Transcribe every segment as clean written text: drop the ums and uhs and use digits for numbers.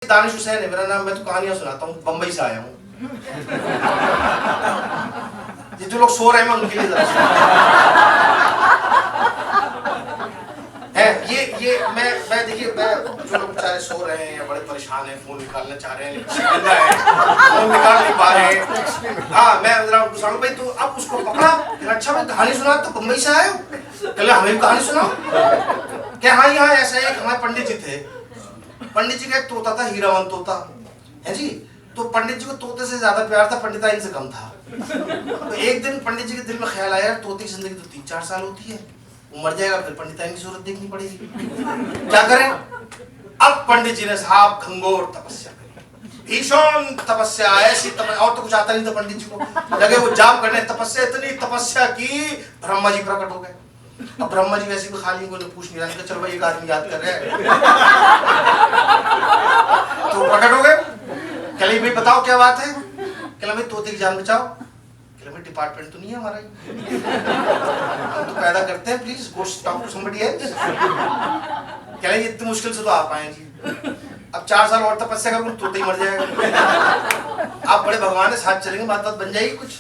दानिश हुसैन है मेरा नाम, मैं तो कहानियां सुनाता हूँ, बम्बई से आया हूँ। ये जो लोग सो रहे हैं मैं उनके लिए जरा है ये मैं देखिए, मैं जो लोग बेचारे सो रहे हैं या बड़े परेशान हैं, फोन निकालना चाह रहे हैं लेकिन शर्मिंदा है, फोन निकाल नहीं पा रहे हैं। हाँ, मैं जरा उनको सांगू भाई, तू अब उसको पकड़ा, अच्छा भाई कहानी सुना, तो बम्बई से आए हो, कल हमें भी कहानी सुनाओ। क्या हाँ, यहाँ ऐसा है कि हमारे पंडित जी थे, पंडित जी का एक तोता था, हीरावन तोता है जी। तो पंडित जी को तोते से ज्यादा प्यार था, पंडिताइन से कम था। तो एक दिन पंडित जी के दिल में ख्याल आया, तोते की जिंदगी तो 3-4 साल होती है, वो मर जाएगा, फिर पंडिताइन की सूरत देखनी पड़ेगी, क्या करें। अब पंडित जी ने साहब घंघोर तपस्या करी, भीषण तपस्या, ऐसी तपस्या, और तो कुछ आता नहीं था पंडित जी को, लगे वो जाप करने, तपस्या, इतनी तपस्या की ब्रह्मा जी प्रकट हो गए। अब ब्रह्मा जी वैसे भी खाली को पूछ नहीं रहा, चलो भाई एक आदमी याद कर रहे हैं, तो प्रकट हो गए। कहले भाई बताओ क्या बात है, कहले भाई तोते की जान बचाओ। कहले भाई डिपार्टमेंट तो नहीं है हमारा, हम तो पैदा करते हैं, please go talk to somebody else. कहले इतनी मुश्किल से तो आप आए जी, अब 4 साल और तपस्या करूँ तोते ही मर जाएगा। आप बड़े भगवान है, साथ चलेंगे, बात बन जाएगी कुछ।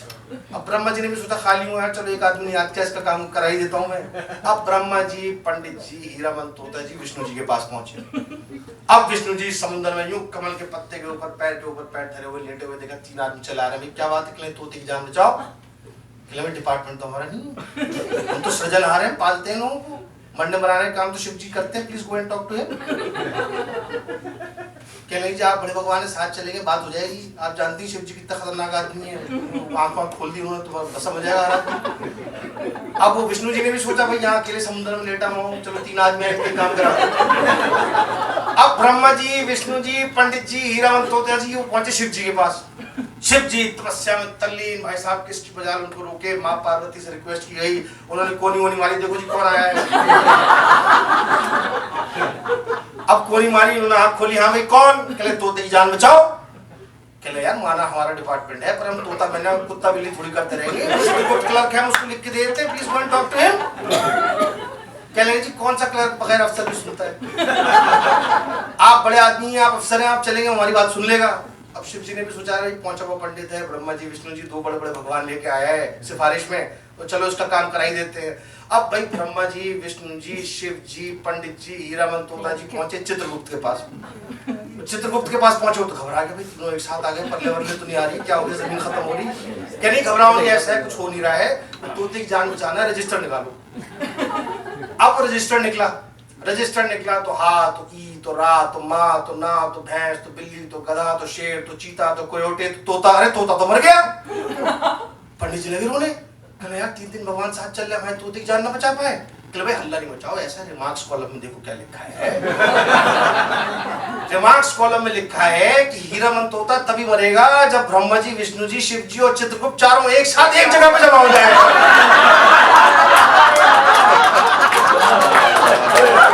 अब ब्रह्मा जी ने भी सोचा खाली हूँ यार, चलो एक आदमी ने याद किया, इसका काम करा ही देता हूँ मैं। अब ब्रह्मा जी, पंडित जी, हीरामन तोता जी विष्णु जी के पास पहुंचे। अब विष्णु जी समुद्र में यूं कमल के पत्ते के ऊपर पैर धरे हुए लेटे हुए, देखा 3 आदमी चला रहे हैं, क्या बात है, कहले तोते की जान बचाओ। कहले डिपार्टमेंट तो हमारा नहीं, हम तो सृजनहार हैं, पालते हैं लोगों को, मरने मराने का काम तो शिव जी करते हैं, please go and talk to him. कहने जी आप बड़े भगवान है, साथ चलेंगे, बात हो जाएगी। आप जानती हैं शिव जी कितना खतरनाक आदमी है, आंख खोल दी उन्होंने तो बस समझ आएगा। अब वो विष्णु जी ने भी सोचा भाई यहाँ अकेले समुद्र में लेटा हूँ, चलो 3 आदमी आए काम करा। अब ब्रह्मा जी, विष्णु जी, पंडित जी, हीरावन तोता जी वो पहुंचे शिव जी के पास। शिव जी तपस्या में तल्लीन, भाई साहब किसकी बजा उनको रोके, माँ पार्वती से रिक्वेस्ट की गई, उन्होंने कोनी वोनी मारी, देखो जी कौन आया है। अब कोनी मारी, उन्होंने आँख खोली, हाँ भाई कौन, कहले तोते की जान बचाओ। कहले यार माना हमारा डिपार्टमेंट है, पर हम तोता मैंने कुत्ता बिल्ली थोड़ी करते रहेंगे, क्लर्क है हम उसको लिख के दे देते हैं, please go and talk to him. कहले जी कौन सा क्लर्क बगैर अफसर भी सुनता है, आप बड़े आदमी हैं, आप अफसर हैं, आप चलेंगे हमारी बात सुन लेगा। अब शिव जी ने भी सोचा रही पहुंचा हुआ पंडित है, ब्रह्मा जी विष्णु जी 2 बड़े बड़े भगवान लेके आया है सिफारिश में, तो चलो इसका काम करा ही देते हैं। अब भाई ब्रह्मा जी, विष्णु जी, शिव जी, पंडित जी, हीरामन तोता जी पहुंचे चित्रगुप्त के पास। चित्रगुप्त के पास पहुंचे तो घबरा गए, भाई तीनों एक साथ आ गए, पर लेवल में तो नहीं आ रही, क्या हो गया, जमीन खत्म हो रही। क्या नहीं घबराओ नहीं, ऐसा है कुछ हो नहीं रहा है, तोते की जान बचाना है, रजिस्टर निकालो। अब रजिस्टर निकला तो हा तो ई तो रा तो माँ तो ना तो भैंस तो बिल्ली तो गधा तो शेर तो चीता तो कोयोटे तो तोता, अरे तोता तो मर गया। पंडित जी लगे रोने, कहले यार 3 दिन भगवान साथ चल रहे हैं, तोते की जान ना बचा पाए। कहले भाई हल्ला नहीं मचाओ, ऐसा रिमार्क्स कॉलम में देखो क्या लिखा है। रिमार्क्स कॉलम में लिखा है कि हीरामन तोता तभी मरेगा जब ब्रह्मा जी, विष्णु जी, शिव जी और चित्रगुप्त चारों एक साथ एक जगह पे जमा हो जाए।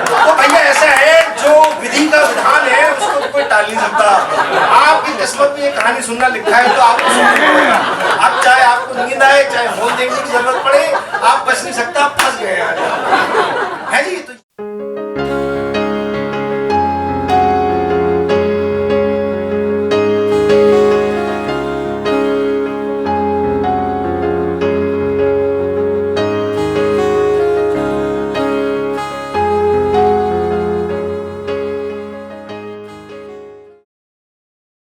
तो भैया ऐसा है, जो विधि का विधान है उसको तो कोई टाल नहीं सकता। आपकी किस्मत में ये कहानी सुनना लिखा है तो आपको सुनना पड़ेगा। अब चाहे आपको नींद आए, चाहे फोन देखने की जरूरत पड़े, आप बच नहीं सकता, फंस गए।